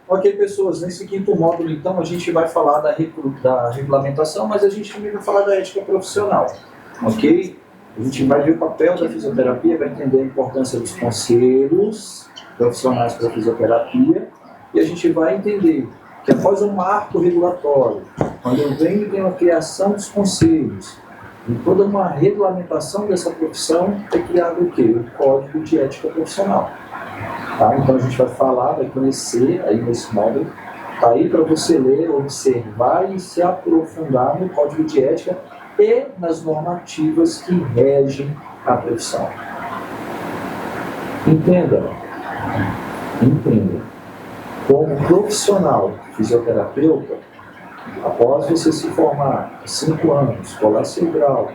Ok, pessoas, nesse quinto módulo, então, a gente vai falar da regulamentação, mas a gente também vai falar da ética profissional, ok? A gente vai ver o papel da fisioterapia, vai entender a importância dos conselhos profissionais para a fisioterapia, e a gente vai entender que após um marco regulatório, quando eu venho e tenho a criação dos conselhos, e toda uma regulamentação dessa profissão, é criado o quê? O Código de Ética Profissional. Tá? Então a gente vai falar, vai conhecer aí nesse módulo, tá aí para você ler, observar e se aprofundar no Código de Ética e nas normativas que regem a profissão. Entenda. Como profissional fisioterapeuta, após você se formar 5 anos, colar seu grau,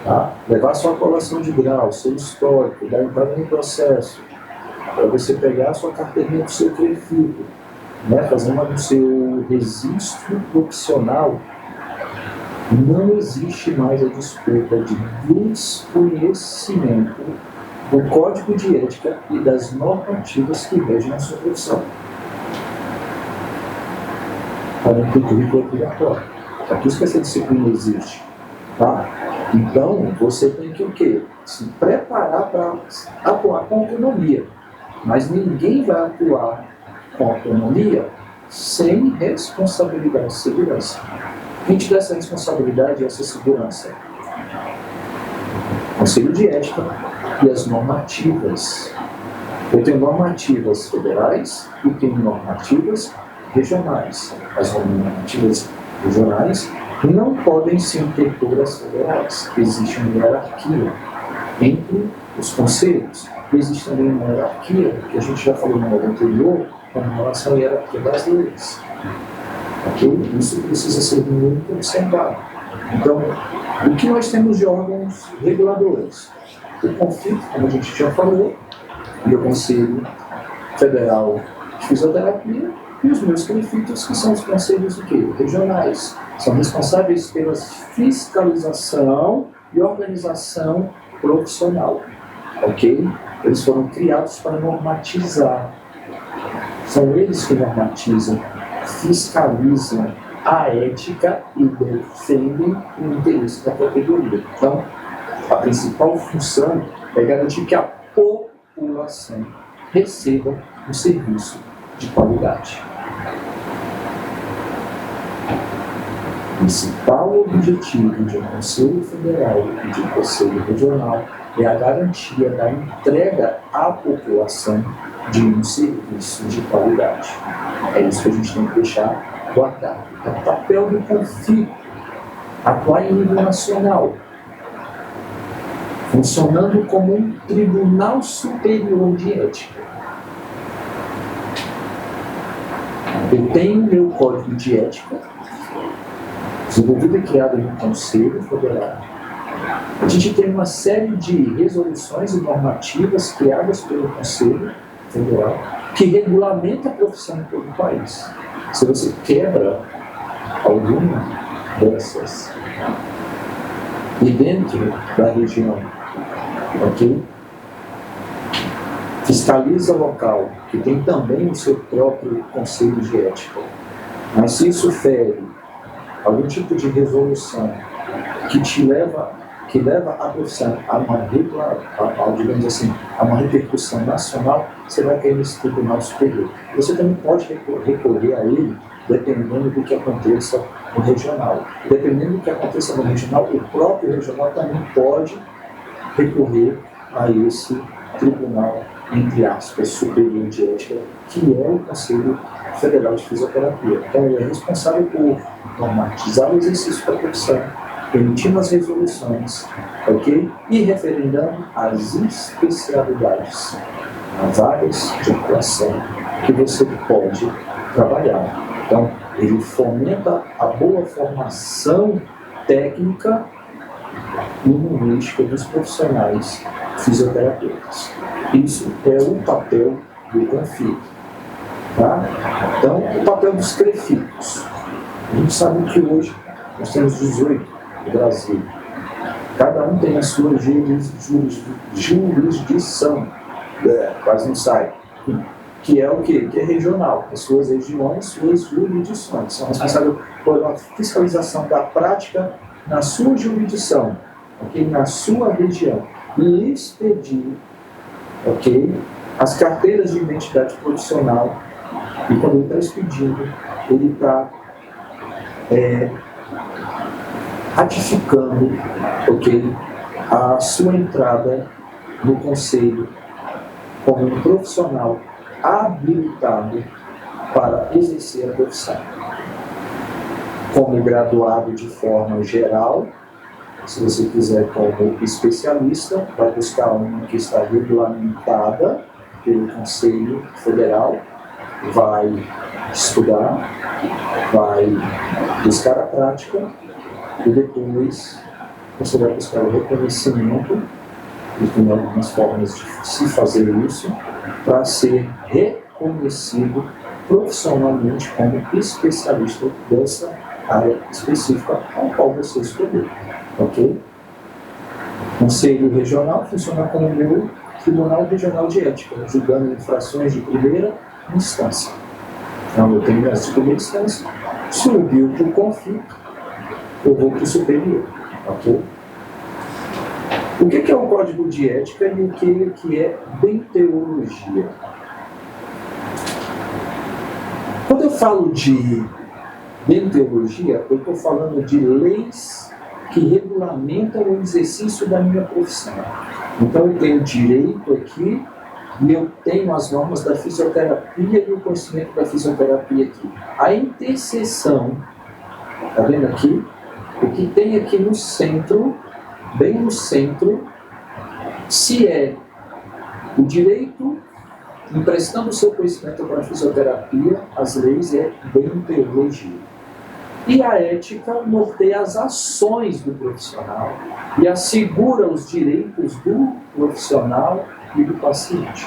tá? Levar sua colação de grau, seu histórico, dar entrada no processo, para você pegar a sua carteirinha do seu CREFIP, né, fazendo o seu registro profissional, não existe mais a disputa de desconhecimento do Código de Ética e das normativas que regem a sua profissão. Para o currículo obrigatório. Para que isso que essa disciplina existe. Tá? Então, você tem que o quê? Se preparar para atuar com autonomia. Mas ninguém vai atuar com autonomia sem responsabilidade e segurança. Quem te dá essa responsabilidade e essa segurança? Conselho de Ética e as normativas. Eu tenho normativas federais e tenho normativas regionais. As normativas regionais não podem se interpor às federais. Existe uma hierarquia entre os conselhos. Existe também uma hierarquia, que a gente já falou no módulo anterior, com relação à hierarquia das leis. Okay? Isso precisa ser muito observado. Então, o que nós temos de órgãos reguladores? O CONFIT, como a gente já falou, e o Conselho Federal de Fisioterapia, e os meus CREFITs, que são os conselhos regionais. São responsáveis pela fiscalização e organização profissional. Ok? Eles foram criados para normatizar. São eles que normatizam, fiscalizam a ética e defendem o interesse da categoria. Então, a principal função é garantir que a população receba um serviço de qualidade. O principal objetivo de um Conselho Federal e de um Conselho Regional é a garantia da entrega à população de um serviço de qualidade. É isso que a gente tem que deixar guardado. É o papel do CONFIT, atuar em nível nacional, funcionando como um Tribunal Superior de Ética. Eu tenho meu Código de Ética, desenvolvido e criado no Conselho Federal. A gente tem uma série de resoluções e normativas criadas pelo Conselho Federal que regulamenta a profissão em todo o país. Se você quebra alguma dessas e dentro da região, ok? Fiscaliza o local, que tem também o seu próprio conselho de ética. Mas se isso fere algum tipo de resolução que leva a profissão a uma digamos assim, a uma repercussão nacional, você vai cair nesse tribunal superior. Você também pode recorrer a ele, dependendo do que aconteça no regional. Dependendo do que aconteça no regional, o próprio regional também pode recorrer a esse tribunal, entre aspas, superior de ética, que é o Conselho Federal de Fisioterapia. Então, ele é responsável por normatizar o exercício da profissão, emitindo as resoluções, ok? E referendando as especialidades, as áreas de atuação que você pode trabalhar. Então, ele fomenta a boa formação técnica e linguística dos profissionais fisioterapeutas. Isso é o papel do CONFIT. Tá? Então, o papel dos CREFITs. A gente sabe que hoje nós temos 18 no Brasil. Cada um tem a sua jurisdição, quase não sai, que é o quê? Que é regional, as suas regiões, suas jurisdições. São responsáveis por a fiscalização da prática na sua jurisdição, ok? Na sua região. E expedir, ok? As carteiras de identidade profissional. E quando ele está expedindo, ele está ratificando, ok? A sua entrada no conselho como um profissional habilitado para exercer a profissão. Como graduado de forma geral, se você quiser como especialista, vai buscar uma que está regulamentada pelo Conselho Federal, vai estudar, vai buscar a prática e depois você vai buscar o reconhecimento, e tem algumas formas de se fazer isso, para ser reconhecido profissionalmente como especialista dessa área específica ao qual você escolheu. Ok? Conselho Regional funciona como o meu Tribunal Regional de Ética, julgando infrações de primeira instância. Então, eu tenho essa de primeira instância, subiu para o conflito, eu vou para o superior. Ok? O que é o Código de Ética e o que é deontologia? Quando eu falo de deontologia, eu estou falando de leis que regulamentam o exercício da minha profissão. Então eu tenho direito aqui e eu tenho as normas da fisioterapia e o conhecimento da fisioterapia aqui. A interseção, está vendo aqui? O que tem aqui no centro, bem no centro, se é o direito emprestando o seu conhecimento para a fisioterapia, as leis é deontologia. E a ética norteia as ações do profissional e assegura os direitos do profissional e do paciente,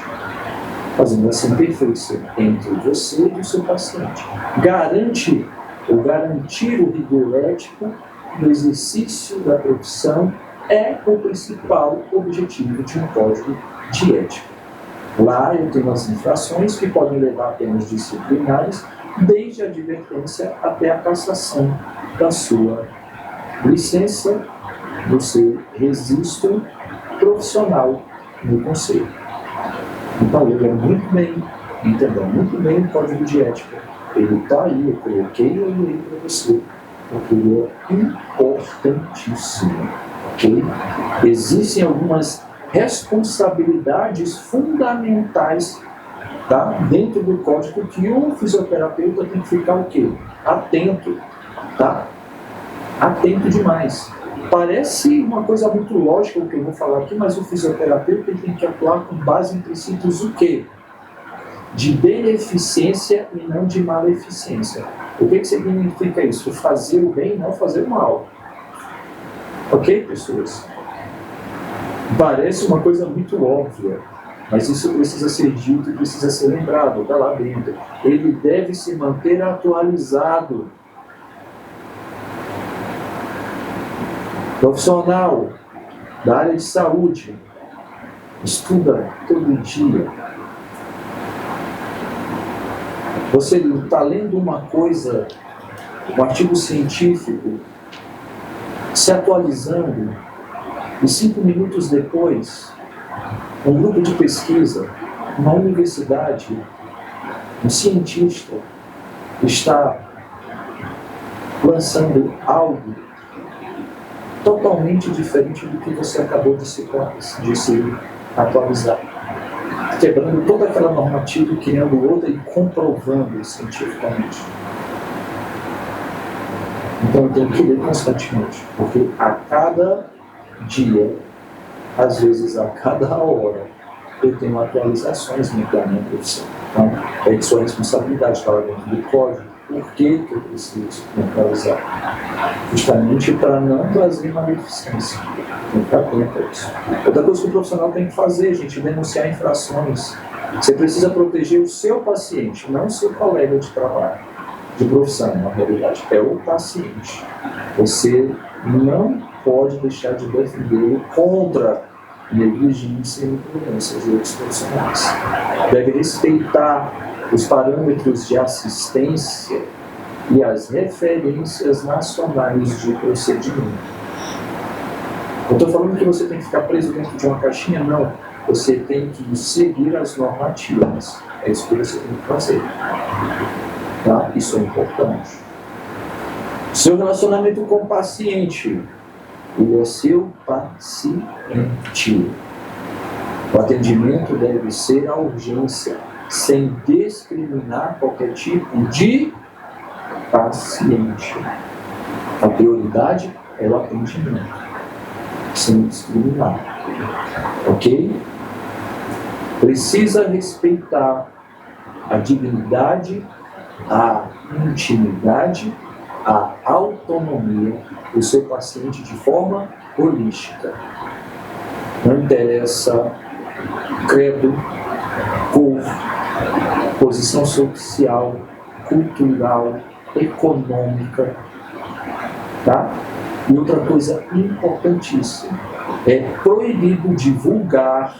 fazendo essa interface entre você e o seu paciente. Garantir o rigor ético no exercício da profissão é o principal objetivo de um código de ética. Lá eu tenho as infrações que podem levar a penas disciplinares, desde a advertência até a cassação da sua licença, do seu registro profissional no conselho. Então, ele é muito bem, entendeu muito bem o código de ética. Ele está aí, eu coloquei ele aí para você, porque ele é importantíssimo. Okay? Existem algumas responsabilidades fundamentais, tá, dentro do código que o fisioterapeuta tem que ficar o quê? Atento, tá? Atento demais. Parece uma coisa muito lógica o que eu vou falar aqui, mas o fisioterapeuta tem que atuar com base em princípios o quê? De beneficência e não de maleficência. O que significa isso? Fazer o bem e não fazer o mal. Ok, pessoas? Parece uma coisa muito óbvia, mas isso precisa ser dito e precisa ser lembrado, está lá dentro. Ele deve se manter atualizado. Profissional da área de saúde, estuda todo dia. Você está lendo uma coisa, um artigo científico, se atualizando, e 5 minutos depois, um grupo de pesquisa, uma universidade, um cientista está lançando algo totalmente diferente do que você acabou de se atualizar. Quebrando toda aquela normativa, criando outra e comprovando cientificamente. Então eu tenho que ler constantemente, porque a cada dia, às vezes a cada hora, eu tenho atualizações da minha profissão. Então, é de sua responsabilidade estar dentro do código. Por que eu preciso me atualizar? Justamente para não trazer maleficência. Tem que ficar atento a isso. Outra coisa que o profissional tem que fazer, gente, é denunciar infrações. Você precisa proteger o seu paciente, não o seu colega de trabalho, de profissão, na realidade. É o paciente. Você não pode deixar de defendê-lo contra negligência e imprudência de outros profissionais. Deve respeitar os parâmetros de assistência e as referências nacionais de procedimento. Não estou falando que você tem que ficar preso dentro de uma caixinha, não. Você tem que seguir as normativas. É isso que você tem que fazer. Tá? Isso é importante. Seu relacionamento com o paciente. Ele é seu paciente. O atendimento deve ser a urgência, sem discriminar qualquer tipo de paciente. A prioridade é o atendimento, sem discriminar. Ok? Precisa respeitar a dignidade, a intimidade, a autonomia do seu paciente de forma holística. Não interessa credo, cor, posição social, cultural, econômica, tá? E outra coisa importantíssima, é proibido divulgar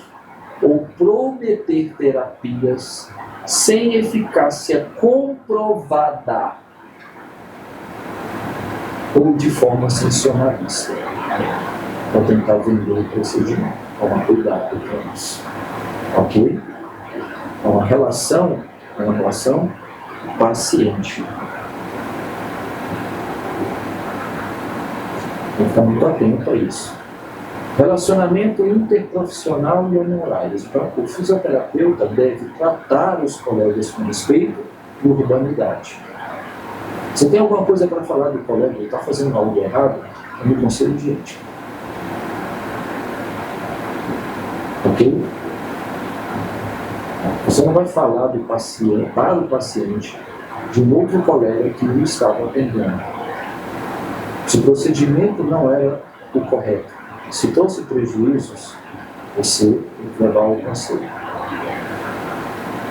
ou prometer terapias sem eficácia comprovada ou de forma sensacionalista, para tentar vender o procedimento. Toma cuidado com isso. Ok? É uma relação paciente. Tem que ficar muito atento a isso. Relacionamento interprofissional e honorários. O fisioterapeuta deve tratar os colegas com respeito e urbanidade. Você tem alguma coisa para falar do colega, ele está fazendo algo errado? É no conselho de ética. Ok? Você não vai falar do paciente, para o paciente de um outro colega que o estava atendendo. Se o procedimento não era o correto, se trouxe prejuízos, você tem que levar ao conselho.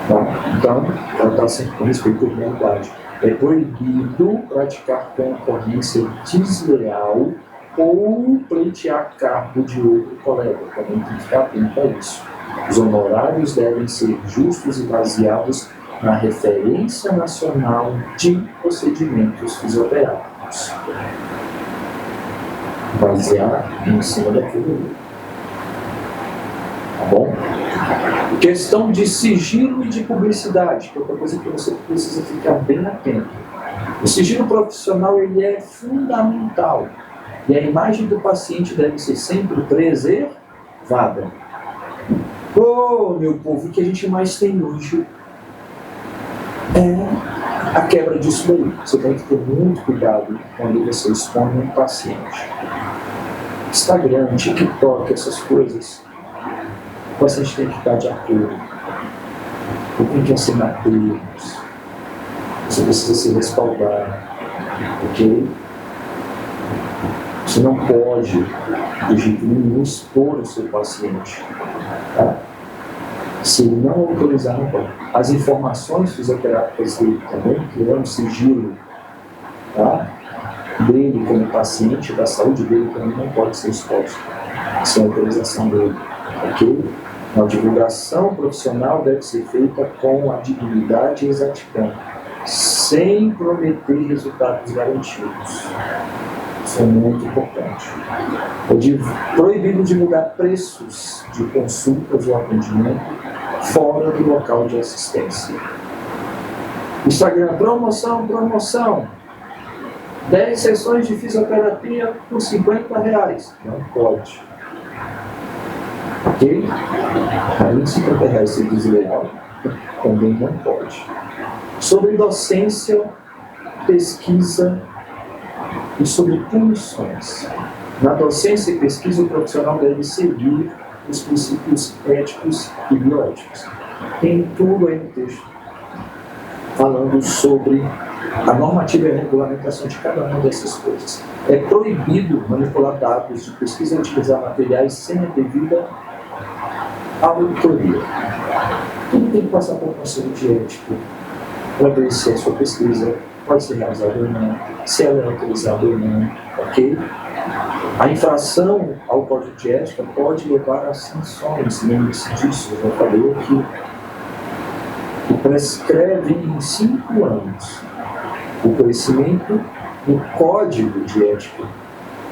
Tá? Então, ela está sempre com respeito à humanidade. É proibido praticar concorrência desleal ou pleitear cargo de outro colega. Também tem que ficar atento a isso. Os honorários devem ser justos e baseados na referência nacional de procedimentos fisioterápicos. Basear em cima daquilo. Tá bom? Questão de sigilo e de publicidade, que é outra coisa que você precisa ficar bem atento. O sigilo profissional ele é fundamental e a imagem do paciente deve ser sempre preservada. Meu povo, o que a gente mais tem hoje é a quebra disso daí. Você tem que ter muito cuidado quando você expõe um paciente. Instagram, TikTok, essas coisas, o paciente tem que estar de acordo. Ele tem que assinar termos. Você precisa se respaldar. Ok? Você não pode, de jeito nenhum, expor o seu paciente. Tá? Se ele não autorizar, não pode. As informações fisioterápicas dele também, que é um sigilo, tá? Dele como paciente, da saúde dele também não pode ser exposto sem autorização dele. Ok? A divulgação profissional deve ser feita com a dignidade e exatidão, sem prometer resultados garantidos. Isso é muito importante. É proibido divulgar preços de consultas ou atendimento fora do local de assistência. Instagram, promoção. 10 sessões de fisioterapia por R$50. Não pode. Ok? Além de R$50 ser desleal, também não pode. Sobre docência, pesquisa e sobre punições. Na docência e pesquisa, o profissional deve seguir os princípios éticos e bioéticos. Tem tudo aí no texto falando sobre a normativa e a regulamentação de cada uma dessas coisas. É proibido manipular dados de pesquisa e utilizar materiais sem a devida auditoria. Tudo tem que passar por um conselho de ética para ver se a sua pesquisa pode ser realizada ou não, se ela é autorizada ou não, ok? A infração ao código de ética pode levar a sanções, lembre-se disso, eu já falei aqui, que prescreve em 5 anos. O conhecimento do código de ética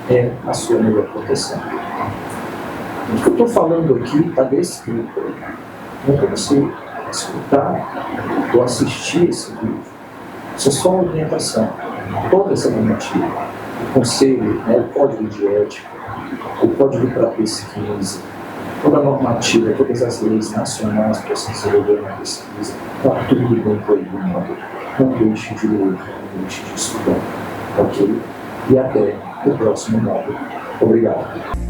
é a sua melhor proteção. O que eu estou falando aqui está descrito. Não para você escutar ou assistir esse vídeo. Isso é só uma orientação. Toda essa normativa, o conselho, o código de ética, o código para pesquisa, toda a normativa, todas as leis nacionais para se desenvolver na pesquisa, está tudo bem proibido. Não deixe de ler, não deixe de estudar. Ok? E até o próximo módulo. Obrigado.